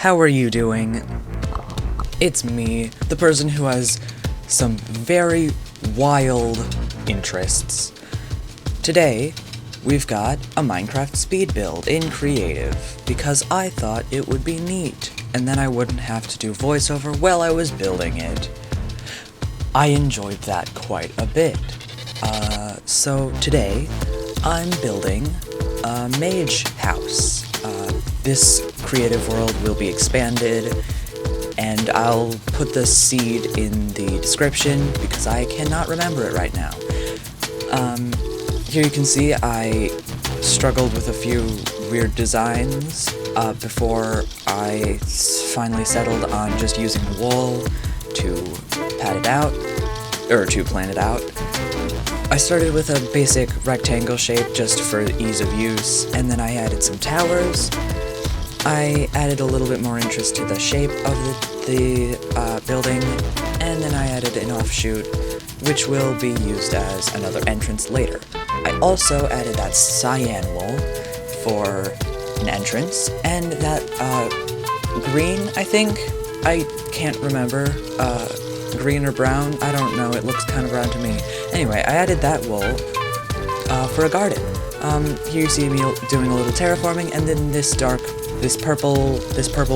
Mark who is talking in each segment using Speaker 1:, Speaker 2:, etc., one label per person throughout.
Speaker 1: How are you doing? It's me, the person who has some very wild interests. Today, we've got a Minecraft speed build in creative, because I thought it would be neat, and then I wouldn't have to do voiceover while I was building it. I enjoyed that quite a bit. So today, I'm building a Mage house. This creative world will be expanded, and I'll put the seed in the description because I cannot remember it right now. Here you can see I struggled with a few weird designs before I finally settled on just using wool to pad it out, or to plan it out. I started with a basic rectangle shape just for ease of use, and then I added some towers. I added a little bit more interest to the shape of the building, and then I added an offshoot, which will be used as another entrance later. I also added that cyan wool for an entrance, and that green, I think? I can't remember. Green or brown? I don't know, it looks kind of brown to me. Anyway, I added that wool for a garden. Here you see me doing a little terraforming, and then this purple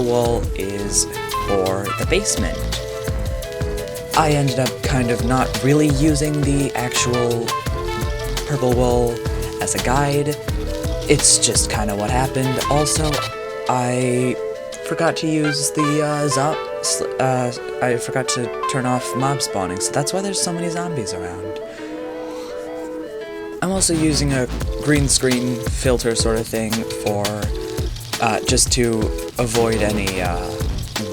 Speaker 1: wool is for the basement. I ended up kind of not really using the actual purple wool as a guide. It's just kind of what happened. Also, I forgot to use the I forgot to turn off mob spawning, so that's why there's so many zombies around. I'm also using a green screen filter sort of thing for just to avoid any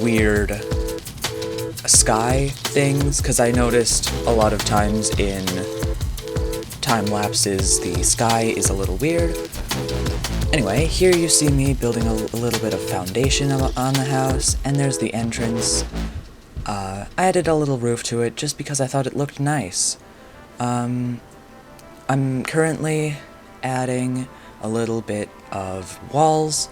Speaker 1: weird sky things, because I noticed a lot of times in time lapses the sky is a little weird. Anyway, here you see me building a little bit of foundation on the house, and there's the entrance. I added a little roof to it just because I thought it looked nice. I'm currently adding a little bit of walls.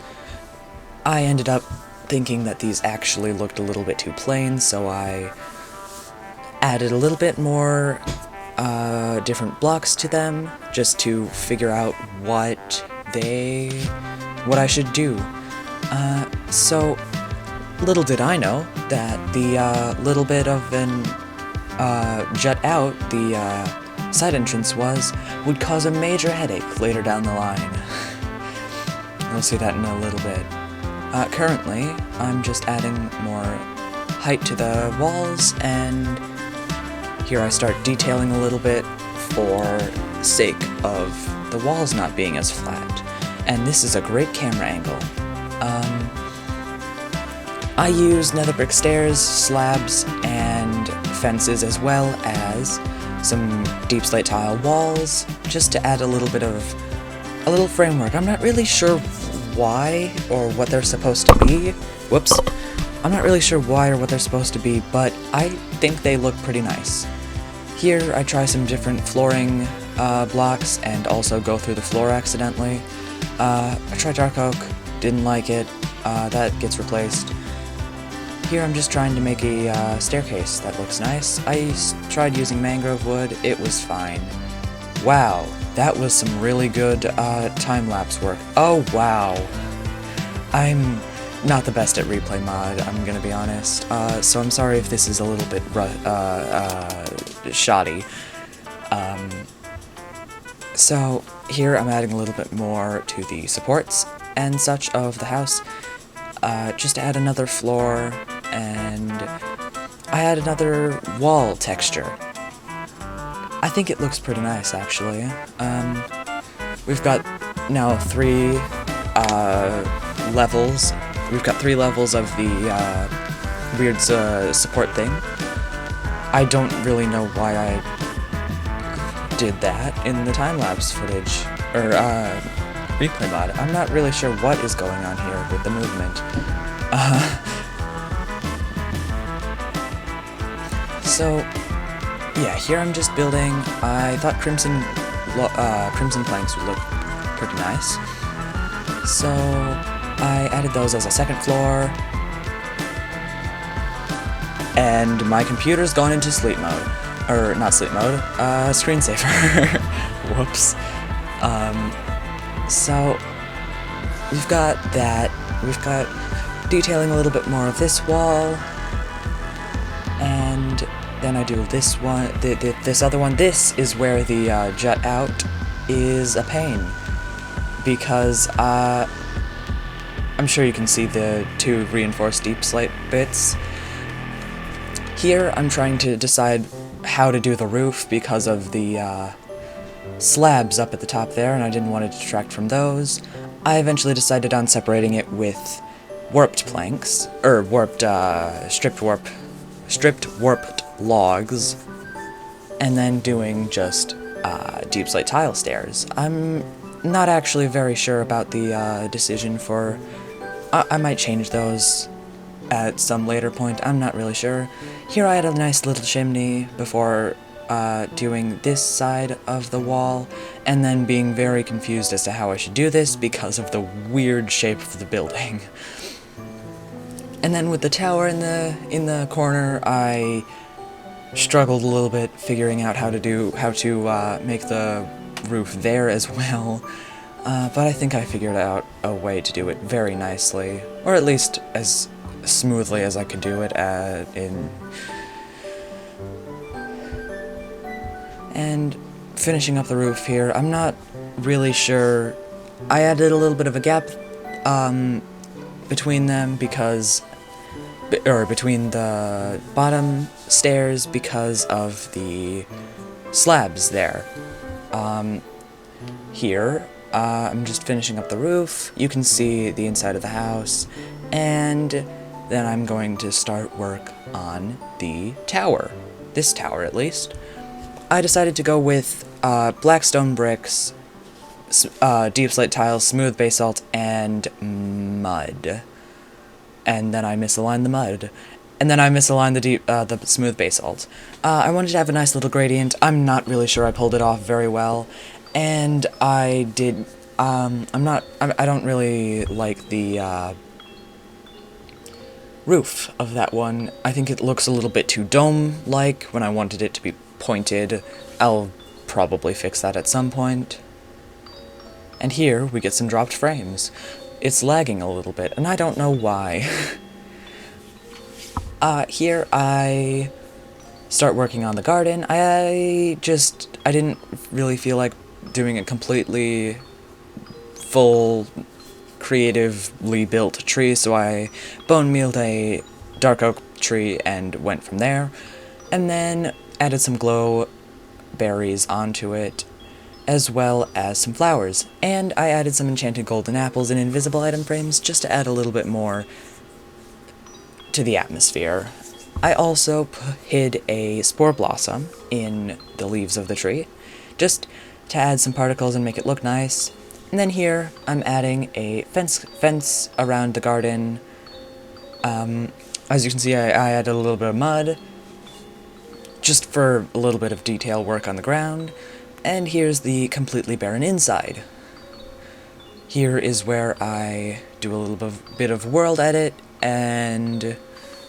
Speaker 1: I ended up thinking that these actually looked a little bit too plain, so I added a little bit more different blocks to them just to figure out what I should do. So little did I know that the little bit of an jut out the side entrance would cause a major headache later down the line. You'll see that in a little bit. Currently, I'm just adding more height to the walls, and here I start detailing a little bit for sake of the walls not being as flat. And this is a great camera angle. I use nether brick stairs, slabs, and fences, as well as some deep slate tile walls, just to add a little framework. I'm not really sure why or what they're supposed to be. Whoops. I'm not really sure why or what they're supposed to be, but I think they look pretty nice. Here I try some different flooring blocks and also go through the floor accidentally. I tried dark oak, didn't like it, that gets replaced. Here I'm just trying to make a staircase that looks nice. I tried using mangrove wood, it was fine. Wow, that was some really good time-lapse work. Oh wow. I'm not the best at replay mod, I'm gonna be honest, so I'm sorry if this is a little bit shoddy. So here I'm adding a little bit more to the supports and such of the house, just to add another floor, and I add another wall texture. I think it looks pretty nice, actually. We've got now 3 levels. We've got 3 levels of the weird support thing. I don't really know why I did that in the time-lapse footage, or replay mod. I'm not really sure what is going on here with the movement. So, yeah, here I'm just building. I thought crimson planks would look pretty nice, so I added those as a second floor, and my computer's gone into sleep mode. Or, not sleep mode, screensaver. Whoops. So, we've got that. We've got detailing a little bit more of this wall. And then I do this one, this other one. This is where the jut out is a pain. Because, I'm sure you can see the two reinforced deep slate bits. Here, I'm trying to decide how to do the roof because of the slabs up at the top there, and I didn't want to detract from those. I eventually decided on separating it with warped planks, or stripped warped logs, and then doing just deep slate tile stairs. I'm not actually very sure about the decision for... I might change those at some later point, I'm not really sure. Here I had a nice little chimney before doing this side of the wall, and then being very confused as to how I should do this because of the weird shape of the building. And then with the tower in the corner, I struggled a little bit figuring out how to make the roof there as well. But I think I figured out a way to do it very nicely, or at least as smoothly as I could do it And finishing up the roof here, I'm not really sure. I added a little bit of a gap between them between the bottom stairs because of the slabs there. Here, I'm just finishing up the roof. You can see the inside of the house, and then I'm going to start work on the tower. This tower, at least. I decided to go with black stone bricks, deep slate tiles, smooth basalt, and mud. And then I misaligned the mud. And then I misaligned the smooth basalt. I wanted to have a nice little gradient. I'm not really sure I pulled it off very well. And I did, I don't really like the roof of that one. I think it looks a little bit too dome-like when I wanted it to be pointed. I'll probably fix that at some point. And here we get some dropped frames. It's lagging a little bit, and I don't know why. Here I start working on the garden. I didn't really feel like doing a completely full creatively built tree, so I bone mealed a dark oak tree and went from there, and then added some glow berries onto it, as well as some flowers, and I added some enchanted golden apples and invisible item frames just to add a little bit more to the atmosphere. I also hid a spore blossom in the leaves of the tree, just to add some particles and make it look nice. And then here, I'm adding a fence around the garden. As you can see, I added a little bit of mud, just for a little bit of detail work on the ground. And here's the completely barren inside. Here is where I do a little bit of world edit and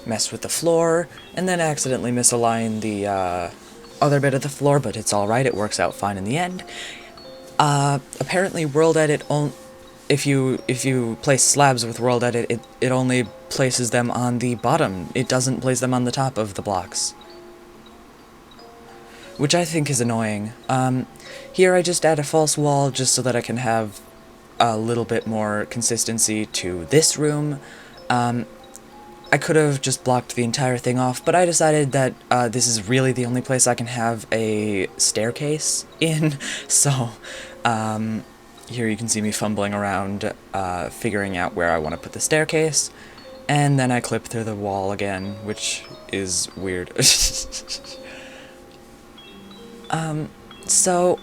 Speaker 1: mess with the floor, and then accidentally misalign the other bit of the floor, but it's alright, it works out fine in the end. Apparently world edit, if you place slabs with world edit, it only places them on the bottom. It doesn't place them on the top of the blocks, which I think is annoying. Here I just add a false wall just so that I can have a little bit more consistency to this room. I could have just blocked the entire thing off, but I decided that this is really the only place I can have a staircase in, so here you can see me fumbling around, figuring out where I want to put the staircase, and then I clip through the wall again, which is weird. So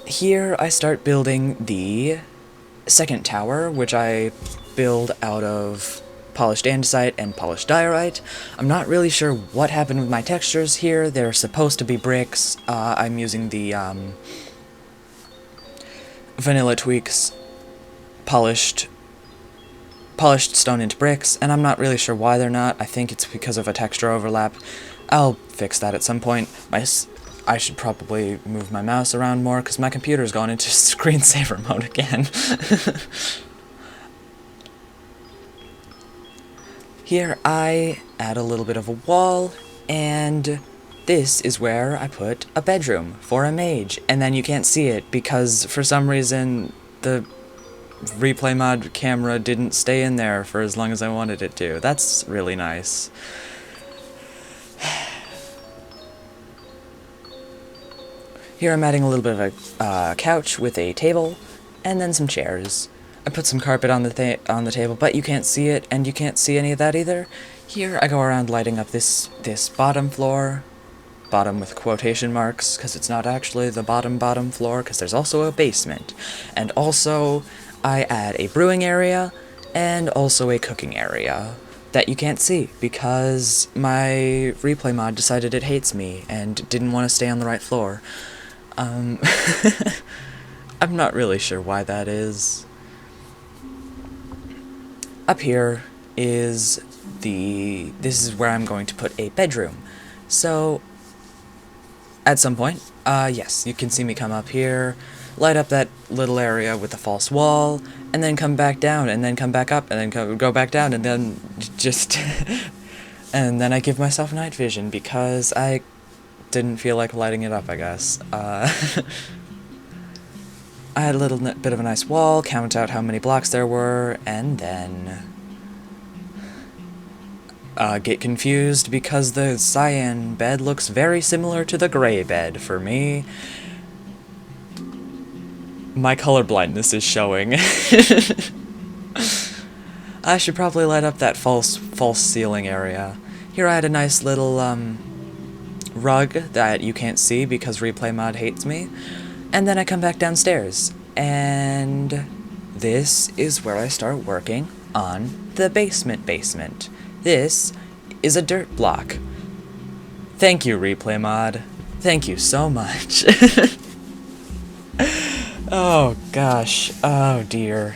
Speaker 1: here I start building the second tower, which I build out of polished andesite and polished diorite. I'm not really sure what happened with my textures here. They're supposed to be bricks. I'm using the Vanilla Tweaks polished polished stone into bricks, and I'm not really sure why they're not. I think it's because of a texture overlap. I'll fix that at some point. I should probably move my mouse around more, because my computer's gone into screensaver mode again. Here I add a little bit of a wall, and this is where I put a bedroom for a mage, and then you can't see it because for some reason the replay mod camera didn't stay in there for as long as I wanted it to. That's really nice. Here I'm adding a little bit of a couch with a table, and then some chairs. I put some carpet on the table, but you can't see it, and you can't see any of that either. Here I go around lighting up this bottom floor, bottom with quotation marks, because it's not actually the bottom floor, because there's also a basement. And also, I add a brewing area, and also a cooking area that you can't see, because my replay mod decided it hates me, and didn't want to stay on the right floor. I'm not really sure why that is. Up here is this is where I'm going to put a bedroom. So, at some point, yes, you can see me come up here, light up that little area with the false wall, and then come back down, and then come back up, and then go back down, and then just... and then I give myself night vision, because I didn't feel like lighting it up, I guess. I had a little bit of a nice wall, count out how many blocks there were, and then get confused because the cyan bed looks very similar to the gray bed for me. My color blindness is showing. I should probably light up that false ceiling area. Here I had a nice little rug that you can't see because replay mod hates me. And then I come back downstairs, and this is where I start working on the basement. This is a dirt block. Thank you, replay mod. Thank you so much. Oh gosh, oh dear.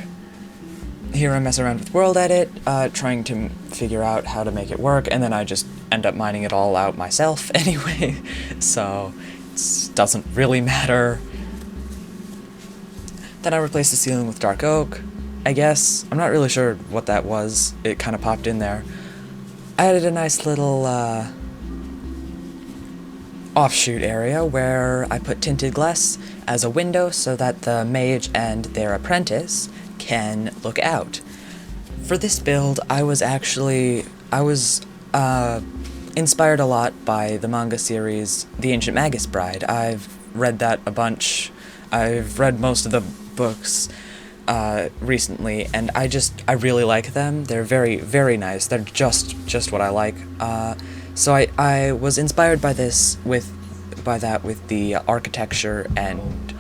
Speaker 1: Here I mess around with World Edit, trying to figure out how to make it work, and then I just end up mining it all out myself anyway, so it doesn't really matter. Then I replaced the ceiling with dark oak, I guess. I'm not really sure what that was. It kind of popped in there. I added a nice little offshoot area where I put tinted glass as a window so that the mage and their apprentice can look out. For this build, I was inspired a lot by the manga series The Ancient Magus Bride. I've read that a bunch. I've read most of the books recently, and I really like them. They're very, very nice. They're just what I like. So I was inspired by this with the architecture and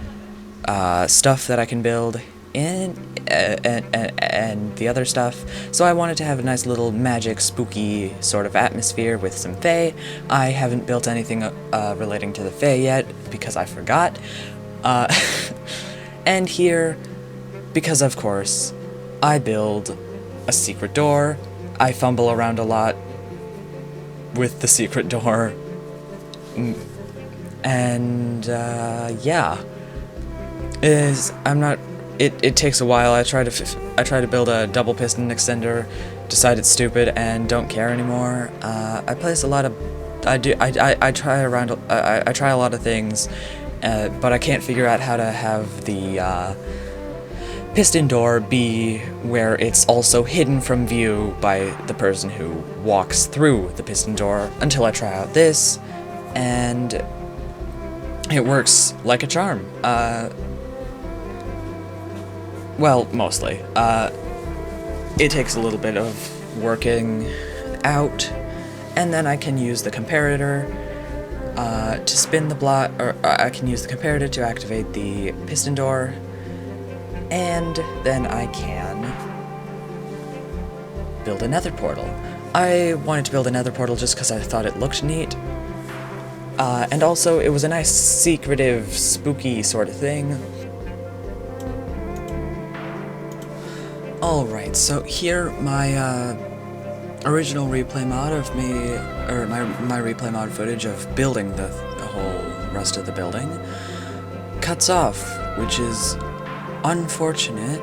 Speaker 1: stuff that I can build in and the other stuff. So I wanted to have a nice little magic, spooky sort of atmosphere with some fae. I haven't built anything relating to the fae yet because I forgot. And here, because of course, I build a secret door. I fumble around a lot with the secret door. And, yeah. It takes a while. I try to build a double piston extender, decide it's stupid, and don't care anymore. I place a lot of... I try a lot of things, but I can't figure out how to have the piston door be where it's also hidden from view by the person who walks through the piston door until I try out this, and it works like a charm. Well, mostly. It takes a little bit of working out, and then I can use the comparator to spin the block, or I can use the comparator to activate the piston door, and then I can build a nether portal. I wanted to build a nether portal just because I thought it looked neat, and also it was a nice secretive, spooky sort of thing. Alright, so here my original replay mod of me, or my replay mod footage of building the whole rest of the building cuts off, which is unfortunate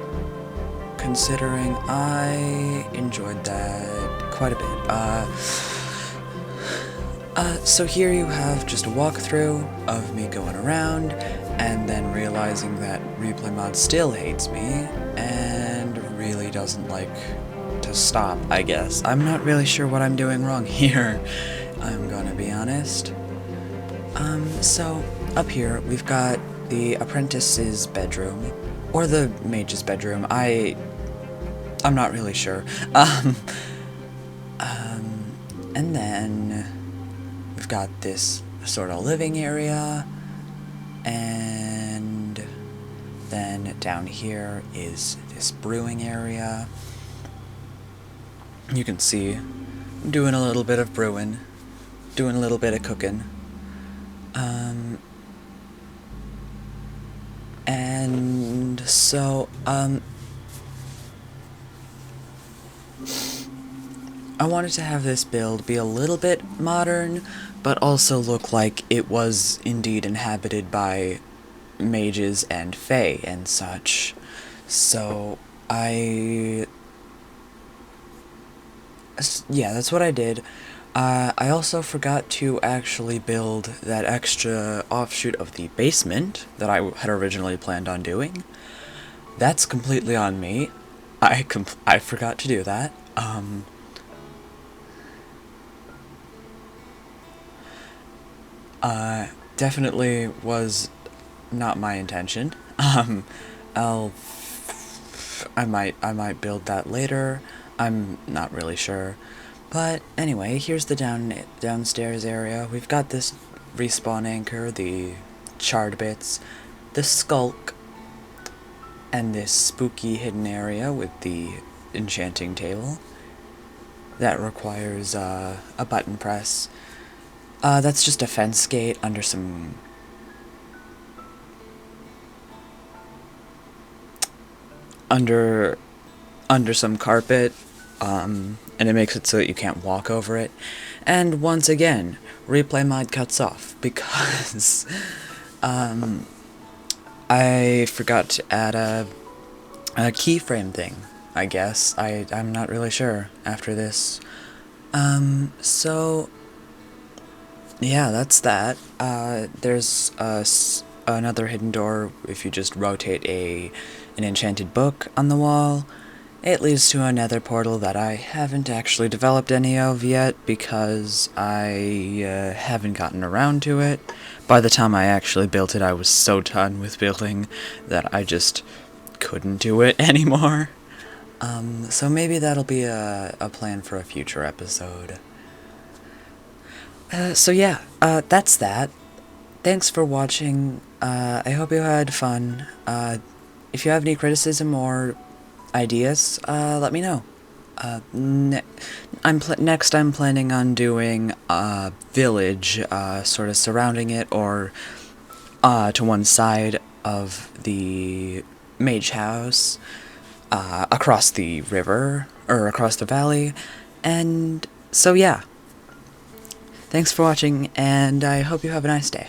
Speaker 1: considering I enjoyed that quite a bit. So here you have just a walkthrough of me going around and then realizing that replay mod still hates me and really doesn't like to stop, I guess. I'm not really sure what I'm doing wrong here, I'm gonna be honest. So up here we've got the apprentice's bedroom, or the mage's bedroom, I'm not really sure. And then we've got this sort of living area, and then down here is this brewing area. You can see I'm doing a little bit of brewing, doing a little bit of cooking. And so, I wanted to have this build be a little bit modern, but also look like it was indeed inhabited by mages and fae and such. So, yeah, that's what I did. I also forgot to actually build that extra offshoot of the basement that I had originally planned on doing. That's completely on me. I forgot to do that. Definitely was not my intention. I might build that later. I'm not really sure. But anyway, here's the downstairs area. We've got this respawn anchor, the charred bits, the skulk, and this spooky hidden area with the enchanting table. That requires a button press. That's just a fence gate under some some carpet, and it makes it so that you can't walk over it. And once again, replay mod cuts off because I forgot to add a keyframe thing, I guess. I'm not really sure after this. So yeah, that's that. There's another hidden door if you just rotate an enchanted book on the wall. It leads to another portal that I haven't actually developed any of yet because I haven't gotten around to it. By the time I actually built it, I was so done with building that I just couldn't do it anymore. So maybe that'll be a plan for a future episode. So yeah, that's that. Thanks for watching. I hope you had fun. If you have any criticism or ideas, let me know. Next I'm planning on doing a village, sort of surrounding it, or to one side of the mage house, across the river, or across the valley, and so yeah. Thanks for watching, and I hope you have a nice day.